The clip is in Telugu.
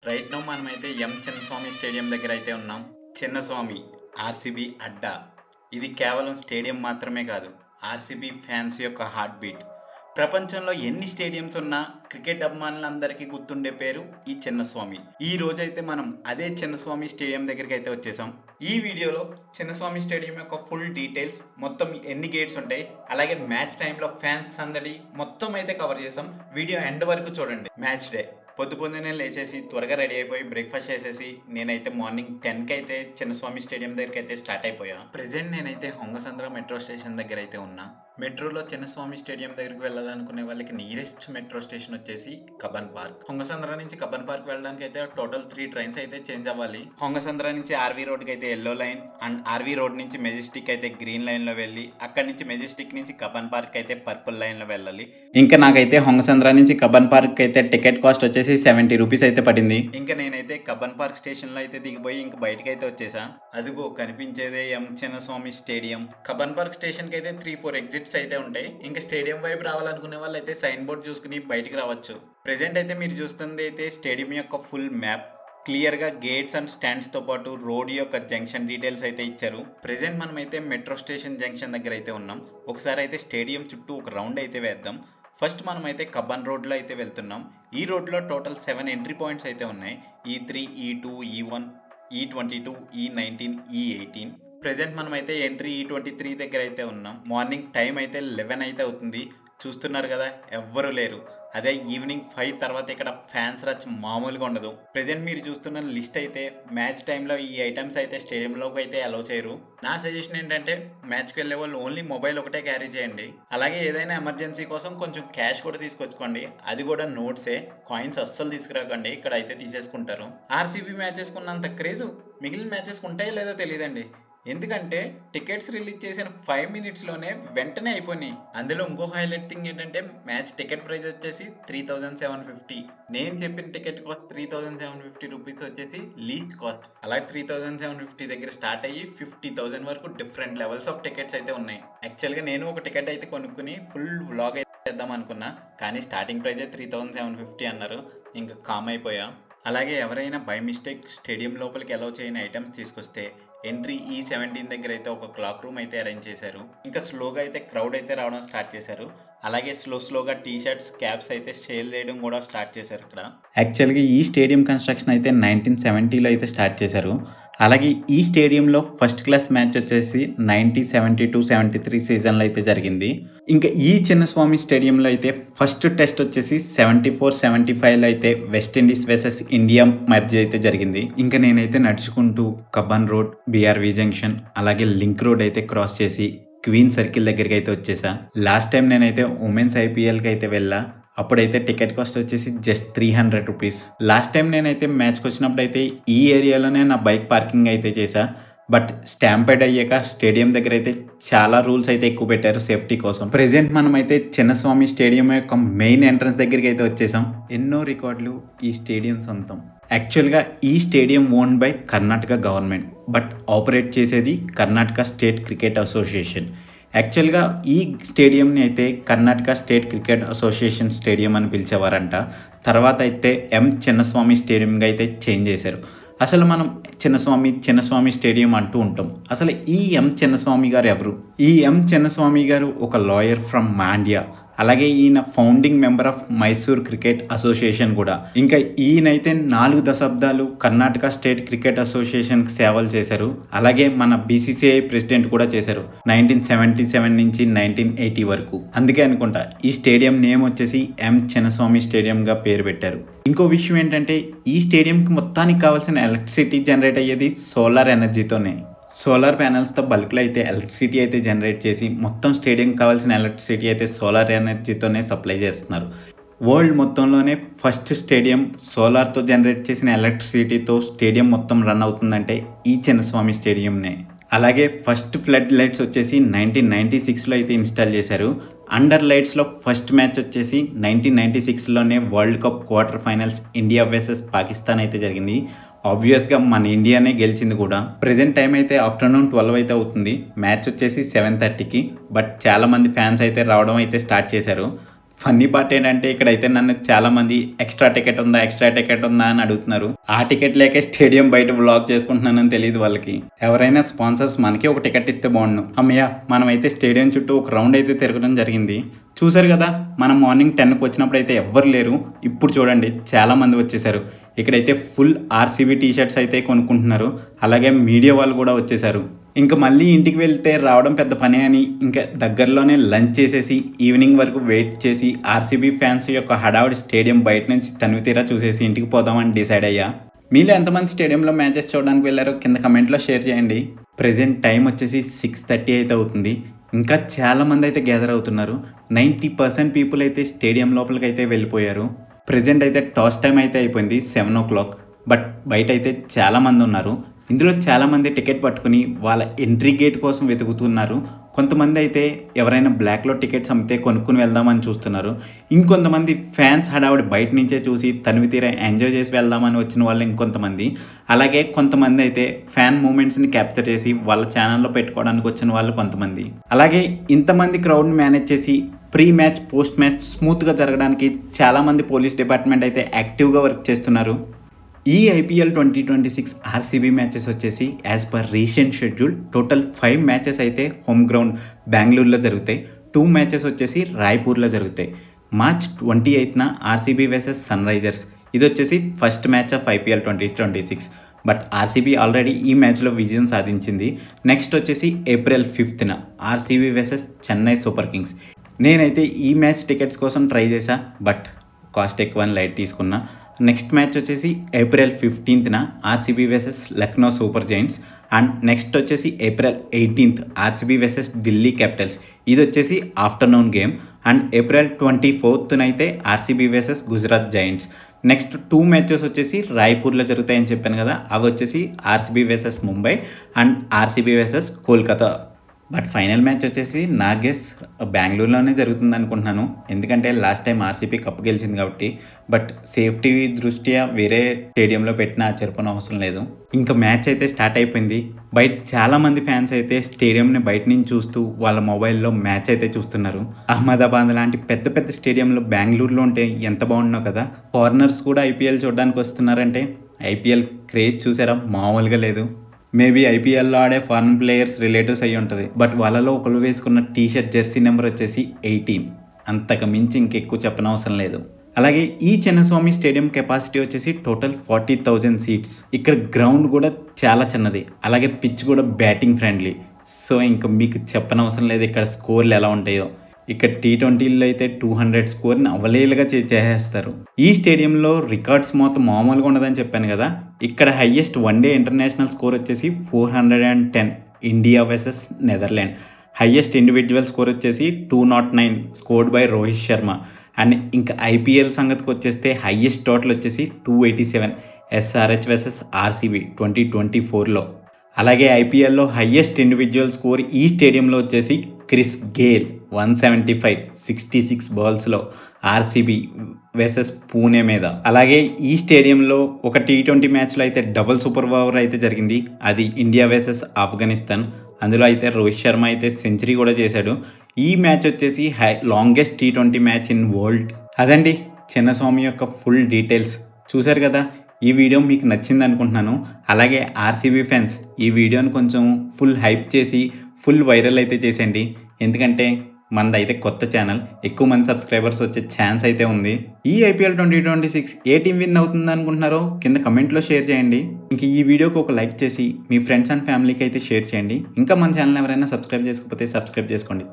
రైట్ నౌ మనమైతే చిన్నస్వామి స్టేడియం దగ్గర అయితే ఉన్నాం. చిన్నస్వామి ఆర్సీబీ అడ్డా. ఇది కేవలం స్టేడియం మాత్రమే కాదు, ఆర్సీబీ ఫ్యాన్స్ యొక్క హార్ట్ బీట్. ప్రపంచంలో ఎన్ని స్టేడియంస్ ఉన్నా క్రికెట్ అభిమానులందరికీ గుర్తుండే పేరు ఈ చిన్నస్వామి. ఈ రోజైతే మనం అదే చిన్నస్వామి స్టేడియం దగ్గరికి అయితే వచ్చేసాం. ఈ వీడియోలో చిన్నస్వామి స్టేడియం యొక్క ఫుల్ డీటెయిల్స్, మొత్తం ఎన్ని గేట్స్ ఉంటాయి, అలాగే మ్యాచ్ టైంలో ఫ్యాన్స్ సందడి మొత్తం అయితే కవర్ చేసాం. వీడియో ఎండ్ వరకు చూడండి. మ్యాచ్ డే పొద్దున్నే లేచేసి త్వరగా రెడీ అయిపోయి బ్రేక్ఫాస్ట్ చేసేసి నేనైతే మార్నింగ్ 10కి అయితే చిన్నస్వామి స్టేడియం దగ్గరికి అయితే స్టార్ట్ అయిపోయా. ప్రెసెంట్ నేనైతే హొంగసంద్ర మెట్రో స్టేషన్ దగ్గర అయితే ఉన్నా. మెట్రోలో చిన్నస్వామి స్టేడియం దగ్గరికి వెళ్ళాలనుకునే వాళ్ళకి నియరెస్ట్ మెట్రో స్టేషన్ వచ్చేసి కబ్బన్ పార్క్. హొంగసంద్ర నుంచి కబ్బన్ పార్క్ వెళ్ళడానికి అయితే టోటల్ 3 ట్రైన్స్ అయితే చేంజ్ అవ్వాలి. హొంగసంద్ర నుంచి ఆర్వీ రోడ్కి అయితే yellow line and RV road నుంచి మెజెస్టిక్ అయితే గ్రీన్ లైన్ లో వెళ్ళి అక్కడి నుంచి మెజెస్టిక్ నుంచి కబ్బన్ పార్క్ అయితే పర్పుల్ లైన్ లో వెళ్ళాలి. ఇంకా నాకైతే హొంగసంద్ర నుంచి కబ్బన్ పార్క్ అయితే టికెట్ కాస్ట్ వచ్చేసి 70 రూపీస్ అయితే పడింది. ఇంకా నేనైతే కబ్బన్ పార్క్ స్టేషన్ లో అయితే దిగిపోయి ఇంక బయటకి అయితే వచ్చేసా. అదిగో కనిపించేదే Chinnaswamy stadium. Cubbon park station కి అయితే 3-4 ఎగ్జిట్స్ అయితే ఉంటాయి. ఇంకా స్టేడియం వైపు రావాలనుకునే వాళ్ళు అయితే సైన్ బోర్డ్ చూసుకుని బయటికి రావచ్చు. ప్రెసెంట్ అయితే మీరు చూస్తుంది అయితే స్టేడియం యొక్క ఫుల్ మ్యాప్. క్లియర్ గా గేట్స్ అండ్ స్టాండ్స్ తో పాటు రోడ్ యొక్క జంక్షన్ డీటెయిల్స్ అయితే ఇచ్చారు. ప్రెసెంట్ మనం అయితే మెట్రో స్టేషన్ జంక్షన్ దగ్గర అయితే ఉన్నాం. ఒకసారి అయితే స్టేడియం చుట్టూ ఒక రౌండ్ అయితే వేద్దాం. ఫస్ట్ మనం అయితే కబ్బన్ రోడ్లో అయితే వెళ్తున్నాం. ఈ రోడ్లో టోటల్ 7 ఎంట్రీ పాయింట్స్ అయితే ఉన్నాయి. E3, E2, E1, E22, E19, E18. Present మనం అయితే ఎంట్రీ E23 దగ్గర అయితే ఉన్నాం. మార్నింగ్ టైం అయితే 11 అయితే అవుతుంది. చూస్తున్నారు కదా, ఎవ్వరు లేరు. అదే ఈవినింగ్ 5 తర్వాత ఇక్కడ ఫ్యాన్స్ రచ్ మామూలుగా ఉండదు. ప్రెసెంట్ మీరు చూస్తున్న లిస్ట్ అయితే మ్యాచ్ టైంలో ఈ ఐటమ్స్ అయితే స్టేడియంలోకి అయితే అలౌ చేయరు. నా సజెషన్ ఏంటంటే మ్యాచ్కి వెళ్ళే వాళ్ళు ఓన్లీ మొబైల్ ఒకటే క్యారీ చేయండి. అలాగే ఏదైనా ఎమర్జెన్సీ కోసం కొంచెం క్యాష్ కూడా తీసుకొచ్చుకోండి. అది కూడా నోట్సే, కాయిన్స్ అస్సలు తీసుకురాకండి, ఇక్కడ అయితే తీసేసుకుంటారు. ఆర్సీబీ మ్యాచెస్ కున్నంత క్రేజ్ మిగిలిన మ్యాచెస్ ఉంటాయో లేదో తెలియదండి. ఎందుకంటే టికెట్స్ రిలీజ్ చేసిన 5 మినిట్స్లోనే వెంటనే అయిపోయినాయి. అందులో ఇంకో హైలైట్ థింగ్ ఏంటంటే మ్యాచ్ టికెట్ ప్రైస్ వచ్చేసి 3750. నేను చెప్పిన టికెట్ కాస్ట్ 3750 రూపీస్ వచ్చేసి లీస్ట్ కాస్ట్. అలాగే 3750 దగ్గర స్టార్ట్ అయ్యి 50,000 వరకు డిఫరెంట్ లెవెల్స్ ఆఫ్ టికెట్స్ అయితే ఉన్నాయి. యాక్చువల్గా నేను ఒక టికెట్ అయితే కొనుక్కుని ఫుల్ వ్లాగ్ అయితే చేద్దాం అనుకున్నా, కానీ స్టార్టింగ్ ప్రైజే 3750 అన్నారు. ఇంకా కామ్ అయిపోయా. అలాగే ఎవరైనా బై మిస్టేక్ స్టేడియం లోపలికి అలౌ చేయని ఐటమ్స్ తీసుకొస్తే ఎంట్రీ E17 దగ్గర అయితే ఒక క్లాక్ రూమ్ అయితే అరేంజ్ చేశారు. ఇంకా స్లోగా అయితే క్రౌడ్ అయితే రావడం స్టార్ట్ చేశారు. అలాగే స్లోగా టీ షర్ట్స్, క్యాప్స్ అయితే సేల్ చేయడం కూడా స్టార్ట్ చేశారు ఇక్కడ. యాక్చువల్గా ఈ స్టేడియం కన్స్ట్రక్షన్ అయితే 1970లో అయితే స్టార్ట్ చేశారు. అలాగే ఈ స్టేడియంలో ఫస్ట్ క్లాస్ మ్యాచ్ వచ్చేసి 1972-73 సీజన్లో అయితే జరిగింది. ఇంకా ఈ చిన్నస్వామి స్టేడియంలో అయితే ఫస్ట్ టెస్ట్ వచ్చేసి 74-75లో అయితే వెస్టిండీస్ వర్సెస్ ఇండియా మధ్య అయితే జరిగింది. ఇంకా నేనైతే నడుచుకుంటూ కబ్బన్ రోడ్, BRV జంక్షన్, అలాగే లింక్ రోడ్ అయితే క్రాస్ చేసి క్వీన్ సర్కిల్ దగ్గరికి అయితే వచ్చేసా. లాస్ట్ టైం నేనైతే ఉమెన్స్ IPLకి అయితే వెళ్ళా. అప్పుడైతే టికెట్ కాస్ట్ వచ్చేసి జస్ట్ 300 రూపీస్. లాస్ట్ టైం నేనైతే మ్యాచ్కి వచ్చినప్పుడు అయితే ఈ ఏరియాలోనే నా బైక్ పార్కింగ్ అయితే చేశా. బట్ స్టాంపేడ్ అయ్యాక స్టేడియం దగ్గర అయితే చాలా రూల్స్ అయితే ఎక్కువ పెట్టారు సేఫ్టీ కోసం. ప్రెసెంట్ మనం అయితే చిన్నస్వామి స్టేడియం యొక్క మెయిన్ ఎంట్రన్స్ దగ్గరికి అయితే వచ్చేసాం. ఎన్నో రికార్డులు ఈ స్టేడియం సొంతం. యాక్చువల్గా ఈ stadium own by Karnataka government, but operate చేసేది కర్ణాటక స్టేట్ క్రికెట్ అసోసియేషన్. యాక్చువల్గా ఈ స్టేడియంని అయితే Karnataka state cricket association stadium అని పిలిచేవారంట. తర్వాత అయితే చిన్నస్వామి స్టేడియంగా అయితే చేంజ్ చేశారు. అసలు మనం చిన్నస్వామి స్టేడియం అంటూ ఉంటాం. అసలు ఈ చిన్నస్వామి గారు ఎవరు? ఈ చిన్నస్వామి గారు ఒక లాయర్ ఫ్రమ్ మాండ్యా. అలాగే ఈయన founding member of Mysore cricket association కూడా. ఇంకా ఈయనైతే 4 దశాబ్దాలు కర్ణాటక స్టేట్ క్రికెట్ అసోసియేషన్ సేవలు చేశారు. అలాగే మన BCCI ప్రెసిడెంట్ కూడా చేశారు 1977 నుంచి 1980 వరకు. అందుకే అనుకుంటా ఈ స్టేడియం నేమ్ వచ్చేసి చిన్నస్వామి స్టేడియం గా పేరు పెట్టారు. ఇంకో విషయం ఏంటంటే ఈ స్టేడియంకి మొత్తానికి కావాల్సిన ఎలక్ట్రిసిటీ జనరేట్ అయ్యేది సోలార్ ఎనర్జీతోనే. సోలార్ ప్యానెల్స్తో బల్క్లో అయితే ఎలక్ట్రిసిటీ అయితే జనరేట్ చేసి మొత్తం స్టేడియంకి కావాల్సిన ఎలక్ట్రిసిటీ అయితే సోలార్ ఎనర్జీతోనే సప్లై చేస్తున్నారు. వరల్డ్ మొత్తంలోనే ఫస్ట్ స్టేడియం సోలార్తో జనరేట్ చేసిన ఎలక్ట్రిసిటీతో స్టేడియం మొత్తం రన్ అవుతుందంటే ఈ చిన్నస్వామి స్టేడియంనే. అలాగే ఫస్ట్ ఫ్లడ్ లైట్స్ వచ్చేసి 1996లో అయితే ఇన్స్టాల్ చేశారు. అండర్ లైట్స్లో ఫస్ట్ మ్యాచ్ వచ్చేసి 1996లోనే world cup quarter finals India versus Pakistan అయితే జరిగింది. ఆబ్వియస్గా మన ఇండియానే గెలిచింది కూడా. ప్రెసెంట్ టైం అయితే ఆఫ్టర్నూన్ 12 అయితే అవుతుంది. మ్యాచ్ వచ్చేసి 7:30కి. బట్ చాలామంది ఫ్యాన్స్ అయితే రావడం అయితే స్టార్ట్ చేశారు. ఫన్నీ పార్ట్ ఏంటంటే ఇక్కడైతే నన్ను చాలా మంది ఎక్స్ట్రా టికెట్ ఉందా అని అడుగుతున్నారు. ఆ టికెట్ లేకే స్టేడియం బయట వ్లాగ్ చేసుకుంటున్నానని తెలియదు వాళ్ళకి. ఎవరైనా స్పాన్సర్స్ మనకి ఒక టికెట్ ఇస్తే బాగుండు. అమ్మయ్య, మనమైతే స్టేడియం చుట్టూ ఒక రౌండ్ అయితే తిరగడం జరిగింది. చూసారు కదా, మనం మార్నింగ్ 10కి వచ్చినప్పుడు అయితే ఎవ్వరు లేరు. ఇప్పుడు చూడండి చాలా మంది వచ్చేసారు. ఇక్కడైతే ఫుల్ ఆర్సీబీ టీ షర్ట్స్ అయితే కొనుక్కుంటున్నారు. అలాగే మీడియా వాళ్ళు కూడా వచ్చేసారు. ఇంకా మళ్ళీ ఇంటికి వెళ్తే రావడం పెద్ద పని అని ఇంకా దగ్గరలోనే లంచ్ చేసేసి ఈవినింగ్ వరకు వెయిట్ చేసి ఆర్సీబీ ఫ్యాన్స్ యొక్క హడావుడి స్టేడియం బయట నుంచి తనివి తీరా చూసేసి ఇంటికి పోదామని డిసైడ్ అయ్యా. మీలో ఎంతమంది స్టేడియంలో మ్యాచెస్ చూడడానికి వెళ్ళారో కింద కమెంట్లో షేర్ చేయండి. ప్రజెంట్ టైం వచ్చేసి 6:30 అయితే అవుతుంది. ఇంకా చాలామంది అయితే గ్యాదర్ అవుతున్నారు. 90% పీపుల్ అయితే స్టేడియం లోపలికి అయితే వెళ్ళిపోయారు. ప్రజెంట్ అయితే టాస్ టైం అయితే అయిపోయింది 7 o'clock. బట్ బయట అయితే చాలామంది ఉన్నారు. ఇందులో చాలామంది టికెట్ పట్టుకుని వాళ్ళ ఎంట్రీ గేట్ కోసం వెతుకుతున్నారు. కొంతమంది అయితే ఎవరైనా బ్లాక్లో టికెట్స్ అమ్మితే కొనుక్కుని వెళ్దామని చూస్తున్నారు. ఇంకొంతమంది ఫ్యాన్స్ హడావుడి బయట నుంచే చూసి తనివి తీరా ఎంజాయ్ చేసి వెళ్దామని వచ్చిన వాళ్ళు ఇంకొంతమంది. అలాగే కొంతమంది అయితే ఫ్యాన్ మూమెంట్స్ని క్యాప్చర్ చేసి వాళ్ళ ఛానల్లో పెట్టుకోవడానికి వచ్చిన వాళ్ళు కొంతమంది. అలాగే ఇంతమంది క్రౌడ్ని మేనేజ్ చేసి ప్రీ మ్యాచ్ పోస్ట్ మ్యాచ్ స్మూత్గా జరగడానికి చాలామంది పోలీస్ డిపార్ట్మెంట్ అయితే యాక్టివ్గా వర్క్ చేస్తున్నారు. ఈ ఐపీఎల్ 2026 ఆర్సీబీ మ్యాచెస్ వచ్చేసి as per recent schedule total 5 matches అయితే హోమ్ గ్రౌండ్ బెంగళూరులో జరుగుతాయి. 2 మ్యాచెస్ వచ్చేసి రాయ్పూర్లో జరుగుతాయి. March 28న ఆర్సీబీ వర్సెస్ సన్ రైజర్స్, ఇది వచ్చేసి first match of IPL 2026. But RCB already ఈ మ్యాచ్లో విజయం సాధించింది. నెక్స్ట్ వచ్చేసి April 5న RCB versus Chennai Super Kings. నేనైతే ఈ మ్యాచ్ టికెట్స్ కోసం ట్రై చేశా, బట్ కాస్ట్ ఎక్కువ అని లైట్ తీసుకున్నా. నెక్స్ట్ మ్యాచ్ వచ్చేసి April 15న RCB versus Lucknow super giants. And next వచ్చేసి April 18th RCB versus Delhi capitals, ఇది వచ్చేసి afternoon game. And April 24th అయితే RCB versus Gujarat giants. Next 2 matches వచ్చేసి రాయ్పూర్లో జరుగుతాయని చెప్పాను కదా, అవి వచ్చేసి RCB versus Mumbai and RCB versus Kolkata. But final match వచ్చేసి నా గెస్ బెంగళూరులోనే జరుగుతుంది అనుకుంటున్నాను. ఎందుకంటే లాస్ట్ టైం ఆర్సీబీ కప్పు గెలిచింది కాబట్టి. బట్ సేఫ్టీ దృష్ట్యా వేరే స్టేడియంలో పెట్టిన ఆశ్చర్యపోయిన అవసరం లేదు. ఇంకా మ్యాచ్ అయితే స్టార్ట్ అయిపోయింది. బయట చాలామంది ఫ్యాన్స్ అయితే స్టేడియంని బయట నుంచి చూస్తూ వాళ్ళ మొబైల్లో మ్యాచ్ అయితే చూస్తున్నారు. అహ్మదాబాద్ లాంటి పెద్ద పెద్ద స్టేడియంలో బెంగళూరులో ఉంటే ఎంత బాగుండో కదా. ఫారినర్స్ కూడా ఐపీఎల్ చూడడానికి వస్తున్నారంటే ఐపీఎల్ క్రేజ్ చూసారా, మామూలుగా లేదు. మేబీ ఐపీఎల్లో ఆడే ఫారెన్ ప్లేయర్స్ రిలేటివ్స్ అయ్యి ఉంటుంది. బట్ వాళ్ళలో ఒకరు వేసుకున్న టీషర్ట్ జెర్సీ నెంబర్ వచ్చేసి 18. అంతకు మించి ఇంకెక్కువ చెప్పనవసరం లేదు. అలాగే ఈ చిన్నస్వామి స్టేడియం కెపాసిటీ వచ్చేసి టోటల్ 40,000 సీట్స్. ఇక్కడ గ్రౌండ్ కూడా చాలా చిన్నది. అలాగే పిచ్ కూడా బ్యాటింగ్ ఫ్రెండ్లీ. సో ఇంకా మీకు చెప్పనవసరం లేదు ఇక్కడ స్కోర్లు ఎలా ఉంటాయో. ఇక్కడ T20లో అయితే 200 స్కోర్ని అవలీలగా చేసేస్తారు. ఈ స్టేడియంలో రికార్డ్స్ మొత్తం మామూలుగా ఉండదని చెప్పాను కదా. ఇక్కడ హైయెస్ట్ వన్డే ఇంటర్నేషనల్ స్కోర్ వచ్చేసి 410 India versus Netherland. Highest individual score వచ్చేసి 209 scored by Rohit Sharma. And ఇంకా ఐపీఎల్ సంగతికి వచ్చేస్తే హైయెస్ట్ టోటల్ వచ్చేసి 287 ఎస్ఆర్హెచ్ వర్సెస్ ఆర్సీబీ 2024లో. అలాగే ఐపీఎల్లో హైయెస్ట్ ఇండివిజువల్ స్కోర్ ఈ స్టేడియంలో వచ్చేసి క్రిస్ గేల్ 175 66 బాల్స్లో ఆర్సీబీ వర్సెస్ పూణే మీద. అలాగే ఈ స్టేడియంలో ఒక T20 మ్యాచ్లో అయితే డబుల్ సూపర్ ఓవర్ అయితే జరిగింది. అది ఇండియా వర్సెస్ ఆఫ్ఘనిస్తాన్. అందులో అయితే రోహిత్ శర్మ అయితే సెంచరీ కూడా చేశాడు. ఈ మ్యాచ్ వచ్చేసి longest T20 match in world. అదండి చిన్నస్వామి యొక్క ఫుల్ డీటెయిల్స్. చూశారు కదా, ఈ వీడియో మీకు నచ్చింది అనుకుంటున్నాను. అలాగే ఆర్సీబీ ఫ్యాన్స్ ఈ వీడియోని కొంచెం ఫుల్ హైప్ చేసి ఫుల్ వైరల్ అయితే చేసేయండి. ఎందుకంటే మనదైతే కొత్త ఛానల్, ఎక్కువ మంది సబ్స్క్రైబర్స్ వచ్చే ఛాన్స్ అయితే ఉంది. ఈ ఐపీఎల్ 2026 ఏ టీం విన్ అవుతుంది అనుకుంటున్నారో కింద కమెంట్లో షేర్ చేయండి. ఇంక ఈ వీడియోకి ఒక లైక్ చేసి మీ ఫ్రెండ్స్ అండ్ ఫ్యామిలీకి అయితే షేర్ చేయండి. ఇంకా మన ఛానల్ ఎవరైనా సబ్స్క్రైబ్ చేసుకోకపోతే సబ్స్క్రైబ్ చేసుకోండి.